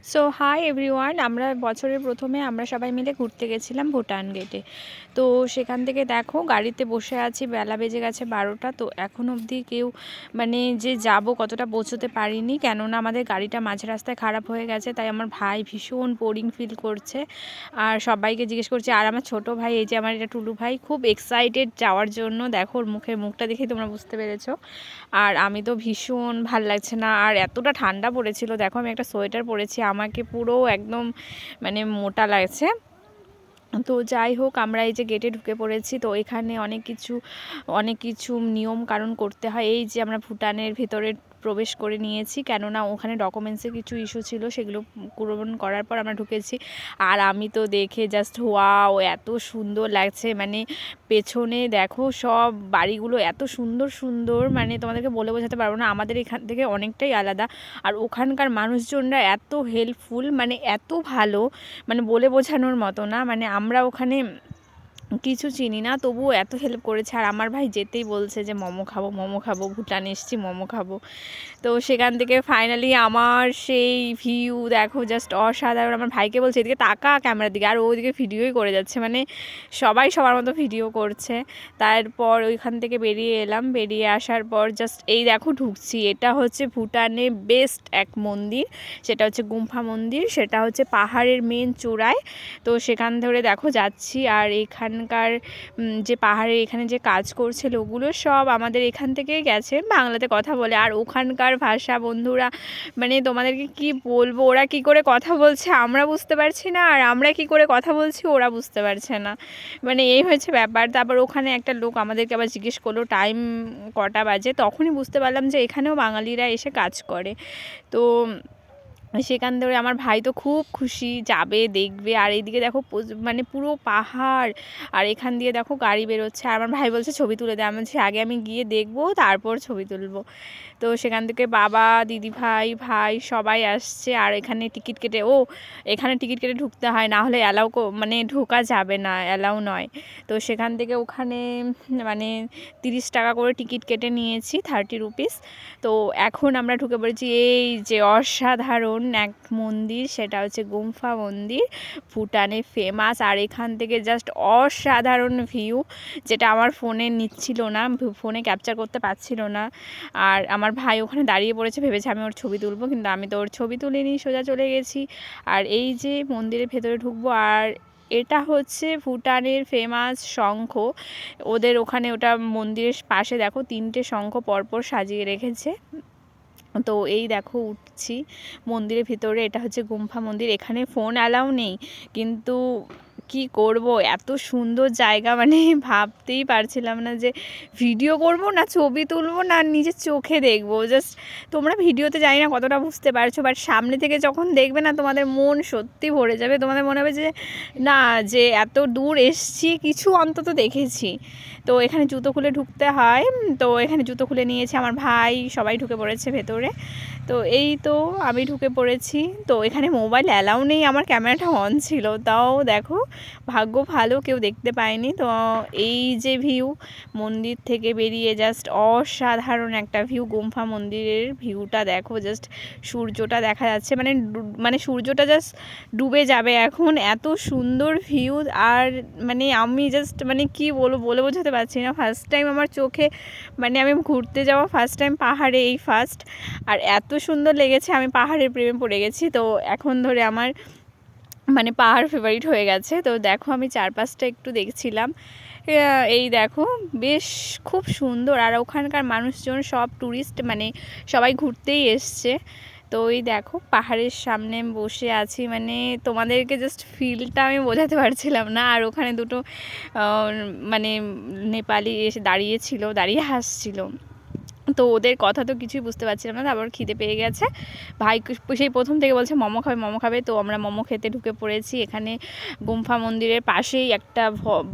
So hi everyone, আমরা বছরের প্রথমে আমরা সবাই মিলে ঘুরতে গেছিলাম ভুটান গেটে। তো সেখান থেকে দেখো গাড়িতে বসে আছি, বেলা বেজে গেছে 12টা। তো এখন অবধি কেউ মানে যে যাব কতটা পৌঁছতে পারিনি, কেননা আমাদের গাড়িটা মাঝ রাস্তায় খারাপ হয়ে গেছে। তাই আমার ভাই ভীষণ বোরিং ফিল করছে আর সবাইকে জিজ্ঞেস করছে। আর আমার ছোট ভাই, এই যে আমার এটা টুলু ভাই, খুব এক্সাইটেড যাওয়ার জন্য। দেখো ওর মুখটা দেখেই তোমরা বুঝতে পেরেছো। আর আমি তো ভীষণ ভাল লাগছে না, আর এতটা ঠান্ডা পড়েছিল। দেখো আমি একটা সোয়েটার পরেছি, আমাকে পুরো একদম মানে মোটা লাগছে। তো যাই হোক, আমরা এই যে গেটে ঢুকে পড়েছি। তো এখানে অনেক কিছু নিয়ম কানুন করতে হয়। এই যে আমরা ভুটানের ভেতরে প্রবেশ করে নিয়েছি, কেননা ওখানে ডকুমেন্টসের কিছু ইস্যু ছিল, সেগুলো পূরণ করার পর আমরা ঢুকেছি। আর আমি তো দেখে জাস্ট ওয়াও, এত সুন্দর লাগছে। মানে পেছনে দেখো সব বাড়িগুলো এত সুন্দর সুন্দর, মানে তোমাদেরকে বলে বোঝাতে পারবো না। আমাদের এখান থেকে অনেকটাই আলাদা। আর ওখানকার মানুষজনরা এত হেল্পফুল, মানে এত ভালো, মানে বলে বোঝানোর মতো না। মানে আমরা ওখানে কিছু চিনি না, তবুও এত হেল্প করেছে। আর আমার ভাই যেতেই বলছে যে মোমো খাবো, মোমো খাবো, ভুটানে এসেছি, মোমো খাবো। তো সেখান থেকে ফাইনালি আমার সেই ভিউ দেখো, জাস্ট অসাধারণ। আমার ভাইকে বলছে এদিকে তাকা ক্যামেরার দিকে, আর ওইদিকে ভিডিওই করে যাচ্ছে। মানে সবাই সবার মতো ভিডিও করছে। তারপর ওইখান থেকে বেরিয়ে এলাম। বেরিয়ে আসার পর জাস্ট এই দেখো ঢুকছি। এটা হচ্ছে ভুটানে বেস্ট এক মন্দির, সেটা হচ্ছে গুম্ফা মন্দির। সেটা হচ্ছে পাহাড়ের মেন চূড়ায়। তো সেখান ধরে দেখো যাচ্ছি। আর এখানকার যে পাহাড়ের এখানে যে কাজ করছে লোকগুলো, সব আমাদের এখান থেকেই গেছে, বাংলাতে কথা বলে। আর ওখানকার ভাষা বন্ধুরা, মানে তোমাদেরকে কি বলবো, ওরা কি করে কথা বলছে আমরা বুঝতে পারছি না, আর আমরা কি করে কথা বলছি ওরা বুঝতে পারছে না। মানে এই হয়েছে ব্যাপার। তারপর ওখানে একটা লোক আমাদেরকে আবার জিজ্ঞেস করলো টাইম কটা বাজে। তখনই বুঝতে পারলাম যে এখানেও বাঙালিরা এসে কাজ করে। তো সেখান ধরে আমার ভাই তো খুব খুশি, যাবে দেখবে। আর এইদিকে দেখো মানে পুরো পাহাড়, আর এখান দিয়ে দেখো গাড়ি বেরোচ্ছে। আর আমার ভাই বলছে ছবি তুলে দেয়। আমি বলছি আগে আমি গিয়ে দেখবো, তারপর ছবি তুলবো। তো সেখান থেকে বাবা, দিদি ভাই, ভাই সবাই আসছে। আর এখানে টিকিট কেটে এখানে টিকিট কেটে ঢুকতে হয়, না হলে মানে ঢোকা যাবে না, অ্যালাউ নয়। তো সেখান থেকে ওখানে মানে 30 টাকা করে টিকিট কেটে নিয়েছি, 30 রুপিস। তো এখন আমরা ঢুকে পড়েছি এই যে অসাধারণ এক মন্দির, সেটা হচ্ছে গুম্ফা মন্দির, ভুটানে ফেমাস। আর এখান থেকে জাস্ট অসাধারণ ভিউ, যেটা আমার ফোনে নিচ্ছিল না, ফোনে ক্যাপচার করতে পারছিল না। আর আমার ভাই ওখানে দাঁড়িয়ে পড়েছে, ভেবেছে আমি ওর ছবি তুলবো, কিন্তু আমি তো ওর ছবি তুলিনি, সোজা চলে গেছি। আর এই যে মন্দিরের ভেতরে ঢুকবো। আর এটা হচ্ছে ভুটানের ফেমাস শঙ্খ। ওদের ওখানে ওটা মন্দিরের পাশে দেখো 3টে শঙ্খ পরপর সাজিয়ে রেখেছে। তো এই দেখো উঠছি মন্দিরের ভিতরে। এটা হচ্ছে গুম্ফা মন্দির। এখানে ফোন অ্যালাউ নেই, কিন্তু কি করব, এত সুন্দর জায়গা, মানে ভাবতেই পারছিলাম না যে ভিডিও করব না ছবি তুলবো না নিজের চোখে দেখবো। জাস্ট তোমরা ভিডিওতে জানি না কতটা বুঝতে পারছো, বাট সামনে থেকে যখন দেখবে না, তোমাদের মন সত্যি ভরে যাবে। তোমাদের মনে হবে যে না, যে এত দূর এসছি, কিছু অন্তত দেখেছি। তো এখানে জুতো খুলে ঢুকতে হয়। তো এখানে জুতো খুলে নিয়েছে আমার ভাই, সবাই ঢুকে পড়েছে ভেতরে। তো এই তো আমি ঢুকে পড়েছি। তো এখানে মোবাইল অ্যালাউ নেই, আমার ক্যামেরাটা অন ছিল, তাও দেখো ভাগ্য ভালো কেউ দেখতে পায়নি। তো এই যে ভিউ মন্দির থেকে বেরিয়ে, জাস্ট অসাধারণ একটা ভিউ। গুম্ফা মন্দিরের ভিউটা দেখো, জাস্ট সূর্যটা দেখা যাচ্ছে, মানে সূর্যটা জাস্ট ডুবে যাবে এখন, এত সুন্দর ভিউ। আর মানে আমি জাস্ট মানে কি বলবো, বলে বোঝাতে পারছি না। ফার্স্ট টাইম আমার চোখে, মানে আমি ঘুরতে যাওয়া ফার্স্ট টাইম পাহাড়ে, এই ফার্স্ট। আর এত সুন্দর লেগেছে, আমি পাহাড়ের প্রেমে পড়ে গেছি। তো এখন ধরে আমার মানে পাহাড় ফেভারিট হয়ে গেছে। তো দেখো আমি চারপাশটা একটু দেখছিলাম। এই দেখো বেশ খুব সুন্দর। আর ওখানকার মানুষজন সব ট্যুরিস্ট, মানে সবাই ঘুরতেই এসছে। তো ওই দেখো পাহাড়ের সামনে বসে আছি, মানে তোমাদেরকে জাস্ট ফিলটা আমি বোঝাতে পারছিলাম না। আর ওখানে দুটো মানে নেপালি এসে দাঁড়িয়ে হাসছিল। তো ওদের কথা তো কিছুই বুঝতে পারছিলাম না। তারপর খিদে পেয়ে গেছে, ভাই সেই প্রথম থেকে বলছে মোমো খাবে, মোমো খাবে। তো আমরা মোমো খেতে ঢুকে পড়েছি। এখানে গুম্ফা মন্দিরের পাশেই একটা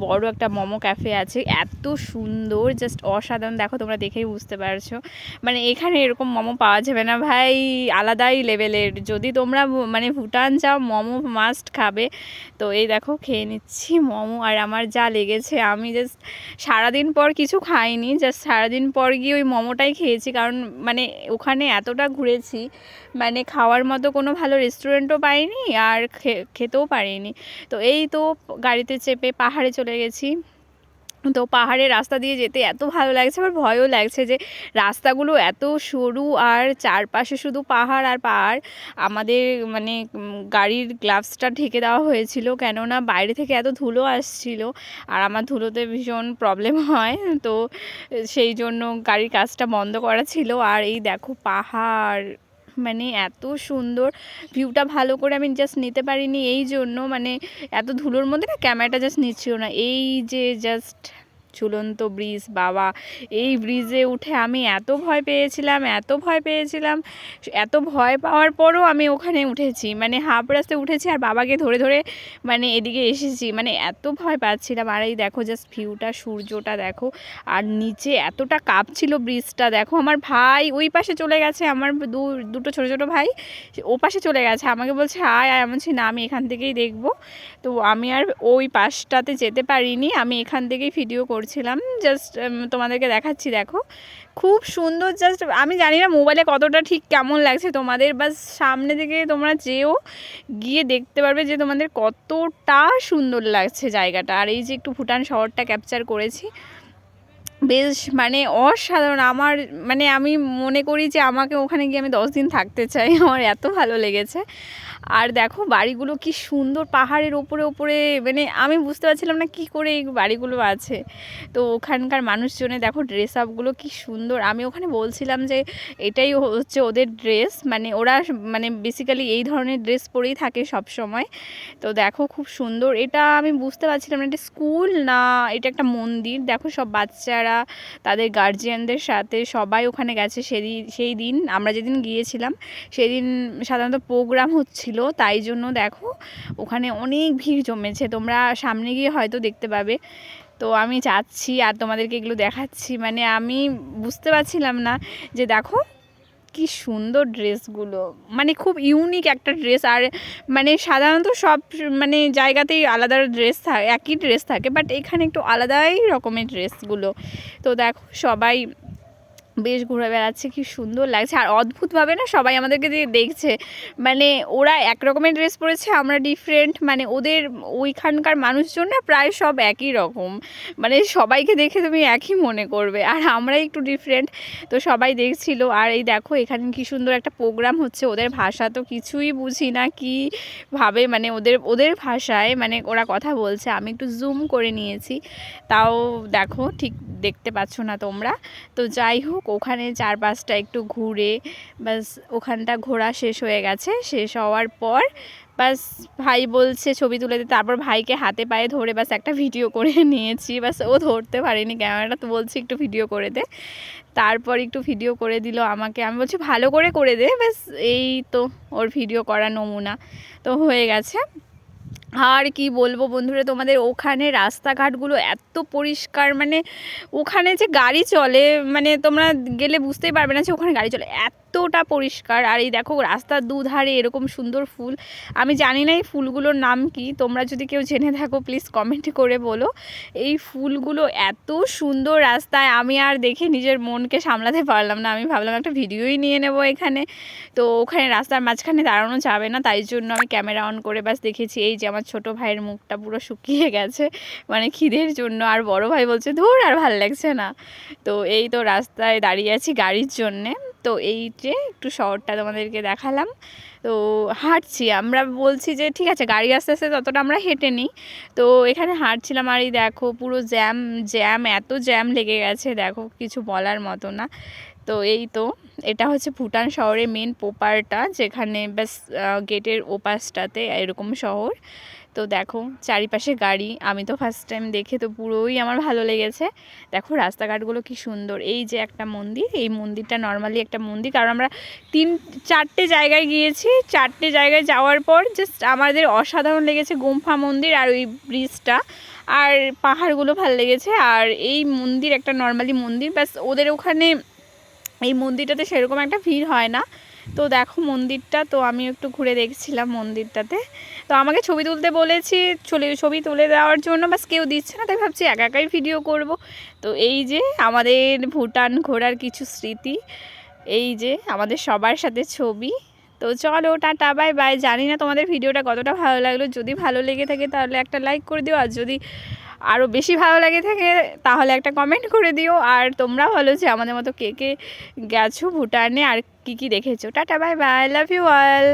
বড় একটা মোমো ক্যাফে আছে, এত সুন্দর, জাস্ট অসাধারণ। দেখো তোমরা দেখেই বুঝতে পারছো, মানে এখানে এরকম মোমো পাওয়া যাবে না ভাই, আলাদাই লেভেলের। যদি তোমরা মানে ভুটান যাও, মোমো মাস্ট খাবে। তো এই দেখো খেয়ে নিচ্ছি মোমো। আর আমার যা লেগেছে, আমি জাস্ট সারাদিন পর কিছু খাইনি, জাস্ট সারাদিন পর গিয়ে ওই মোমোটাই রাস্তায় খেয়েছি, কারণ মানে ওখানে এতটা ঘুরেছি, মানে খাওয়ার মতো কোনো ভালো রেস্টুরেন্টও পাইনি আর খেতেও পারিনি। তো এই তো গাড়িতে চেপে পাহাড়ে চলে গেছি। তো পাহাড়ের রাস্তা দিয়ে যেতে এত ভালো লাগছে, আবার ভয়ও লাগছে যে রাস্তাগুলো এত সরু আর চারপাশে শুধু পাহাড় আর পাহাড়। আমাদের মানে গাড়ির গ্লাভসটা ঢেকে দেওয়া হয়েছিল, কেননা বাইরে থেকে এত ধুলো আসছিল আর আমার ধুলোতে ভীষণ প্রবলেম হয়, তো সেই জন্য গাড়ির কাজটা বন্ধ করা ছিল। আর এই দেখো পাহাড়, মানে এত সুন্দর ভিউটা ভালো করে আমি জাস্ট নিতে পারিনি এই জন্য, মানে এত ধুলোর মধ্যে না ক্যামেরাটা জাস্ট নিচ্ছিল না। এই যে জাস্ট ঝুলন্ত ব্রিজ, বাবা এই ব্রিজে উঠে আমি এত ভয় পেয়েছিলাম, এত ভয় পাওয়ার পরও আমি ওখানে উঠেছি, মানে হাফ রাস্তায় উঠেছি আর বাবাকে ধরে ধরে মানে এদিকে এসেছি, মানে এত ভয় পাচ্ছিলাম। আর এই দেখো জাস্ট ভিউটা, সূর্যটা দেখো, আর নিচে এতটা কাঁপছিল ব্রিজটা। দেখো আমার ভাই ওই পাশে চলে গেছে, আমার দুটো ছোটো ছোটো ভাই ও পাশে চলে গেছে, আমাকে বলছে আয় আয়, আমি বলছি না আমি এখান থেকেই দেখবো। তো আমি আর ওই পাশটাতে যেতে পারিনি, আমি এখান থেকেই ভিডিও করছিলাম, জাস্ট তোমাদেরকে দেখাচ্ছি। দেখো খুব সুন্দর, জাস্ট আমি জানি না মোবাইলে কতটা ঠিক কেমন লাগছে তোমাদের, বাস সামনে থেকে তোমরা যেও, গিয়ে দেখতে পারবে যে তোমাদের কতটা সুন্দর লাগছে জায়গাটা। আর এই যে একটু ভুটান শহরটা ক্যাপচার করেছি, বেশ মানে অসাধারণ। আমার মানে আমি মনে করি যে আমাকে ওখানে গিয়ে আমি 10 দিন থাকতে চাই, আমার এত ভালো লেগেছে। আর দেখো বাড়িগুলো কি সুন্দর পাহাড়ের ওপরে ওপরে, মানে আমি বুঝতে পারছিলাম না কি করে এই বাড়িগুলো আছে। তো ওখানকার মানুষজনে দেখো ড্রেস আপগুলো কি সুন্দর। আমি ওখানে বলছিলাম যে এটাই হচ্ছে ওদের ড্রেস, মানে ওরা মানে বেসিক্যালি এই ধরনের ড্রেস পরেই থাকে সব সময়। তো দেখো খুব সুন্দর, এটা আমি বুঝতে পারছিলাম না এটা স্কুল না এটা একটা মন্দির। দেখো সব বাচ্চারা তাদের গার্জিয়ানদের সাথে সবাই ওখানে গেছে। সেই দিন আমরা যেদিন গিয়েছিলাম সেদিন সাধারণত প্রোগ্রাম হচ্ছিল, তাই জন্য দেখো ওখানে অনেক ভিড় জমেছে, তোমরা সামনে গিয়ে হয়তো দেখতে পাবে। তো আমি যাচ্ছি আর তোমাদেরকে এগুলো দেখাচ্ছি, মানে আমি বুঝতে পারছিলাম না যে দেখো কি সুন্দর ড্রেসগুলো, মানে খুব ইউনিক একটা ড্রেস। আর মানে সাধারণত সব মানে জায়গাতেই আলাদা ড্রেস থাকে, একই ড্রেস থাকে, বাট এখানে একটু আলাদাই রকমের ড্রেসগুলো। তো দেখো সবাই বেশ ঘুরে বেড়াচ্ছে, কি সুন্দর লাগছে। আর অদ্ভুতভাবে না সবাই আমাদেরকে দিয়ে দেখছে, মানে ওরা এক রকমের ড্রেস পরেছে, আমরা ডিফারেন্ট, মানে ওদের ওইখানকার মানুষজন না প্রায় সব একই রকম, মানে সবাইকে দেখে তুমি একই মনে করবে, আর আমরা একটু ডিফারেন্ট। তো সবাই দেখছিল। আর এই দেখো এখানে কি সুন্দর একটা প্রোগ্রাম হচ্ছে, ওদের ভাষা তো কিছুই বুঝি না কীভাবে, মানে ওদের ভাষায় মানে ওরা কথা বলছে। আমি একটু জুম করে নিয়েছি, তাও দেখো ঠিক দেখতে পাচ্ছ না তোমরা। তো যাই হোক ওখানে 4-5টা একটু ঘুরে বাস ওখানটা ঘোরা শেষ হয়ে গেছে। শেষ হওয়ার পর বাস ভাই বলছে ছবি তুলে দিতে, তারপর ভাইকে হাতে পায়ে ধরে বাস একটা ভিডিও করে নিয়েছি। বাস ও ধরতে পারেনি ক্যামেরাটা, তো বলছি একটু ভিডিও করে দে, তারপর একটু ভিডিও করে দিল আমাকে। আমি বলছি ভালো করে দে, বাস এই তো ওর ভিডিও করা নমুনা তো হয়ে গেছে। আর কি বলবো বন্ধুরা তোমাদের, ওখানে রাস্তাঘাটগুলো এত পরিষ্কার, মানে ওখানে যে গাড়ি চলে, মানে তোমরা গেলে বুঝতেই পারবে না যে ওখানে গাড়ি চলে, এতটা পরিষ্কার। আর এই দেখো রাস্তার দুধারে এরকম সুন্দর ফুল, আমি জানি না এই ফুলগুলোর নাম কি, তোমরা যদি কেউ জেনে থাকো প্লিজ কমেন্ট করে বলো। এই ফুলগুলো এত সুন্দর রাস্তায়, আমি আর দেখে নিজের মনকে সামলাতে পারলাম না, আমি ভাবলাম একটা ভিডিওই নিয়ে নেব এখানে। তো ওখানে রাস্তার মাঝখানে দাঁড়ানো যাবে না, তাই জন্য আমি ক্যামেরা অন করে বাস দেখেছি। এই যে আমার ছোটো ভাইয়ের মুখটা পুরো শুকিয়ে গেছে, মানে খিদের জন্য, আর বড় ভাই বলছে ধুর আর ভাল লাগছে না। তো এই তো রাস্তায় দাঁড়িয়ে আছি গাড়ির জন্যে। তো এই যে একটু শহরটা তোমাদেরকে দেখালাম। তো হাঁটছি, আমরা বলছি যে ঠিক আছে গাড়ি আস্তে আস্তে ততটা আমরা হেঁটে নিই। তো এখানে হাঁটছিলাম আর এই দেখো পুরো জ্যাম এত জ্যাম লেগে গেছে, দেখো কিছু বলার মতো না। তো এই তো এটা হচ্ছে ভুটান শহরের মেন পোপারটা, যেখানে ব্যাস গেটের ওপাশটাতে এরকম শহর। তো দেখো চারিপাশে গাড়ি, আমি তো ফার্স্ট টাইম দেখে তো পুরোই আমার ভালো লেগেছে। দেখো রাস্তাঘাটগুলো কি সুন্দর। এই যে একটা মন্দির, এই মন্দিরটা নর্মালি একটা মন্দির, কারণ আমরা 3-4টে জায়গায় গিয়েছি, 4টে জায়গায় যাওয়ার পর জাস্ট আমাদের অসাধারণ লেগেছে গুম্ফা মন্দির আর ওই ব্রিজটা আর পাহাড়গুলো ভালো লেগেছে। আর এই মন্দির একটা নর্মালি মন্দির, ব্যাস ওদের ওখানে এই মন্দিরটাতে সেরকম একটা ভিড় হয় না, তো দেখো মন্দিরটা, তো আমি একটু ঘুরে দেখছিলাম মন্দিরটাতে। তো আমাকে ছবি তুলতে বলেছি, ছবি তুলে দেওয়ার জন্য, বাস কেউ দিচ্ছে না, তাই ভাবছি একা একাই ভিডিও করব। তো এই যে আমাদের ভুটান ঘোরার কিছু স্মৃতি, এই যে আমাদের সবার সাথে ছবি। তো চলো টাটা বাই বাই। জানি না তোমাদের ভিডিওটা কতটা ভালো লাগলো, যদি ভালো লেগে থাকে তাহলে একটা লাইক করে দিও, আর যদি আরও বেশি ভালো লাগে থাকে তাহলে একটা কমেন্ট করে দিও। আর তোমরা বলো যে আমাদের মতো কে কে গেছো ভুটানে আর কি কি দেখেছো। Tata bye bye, love you all.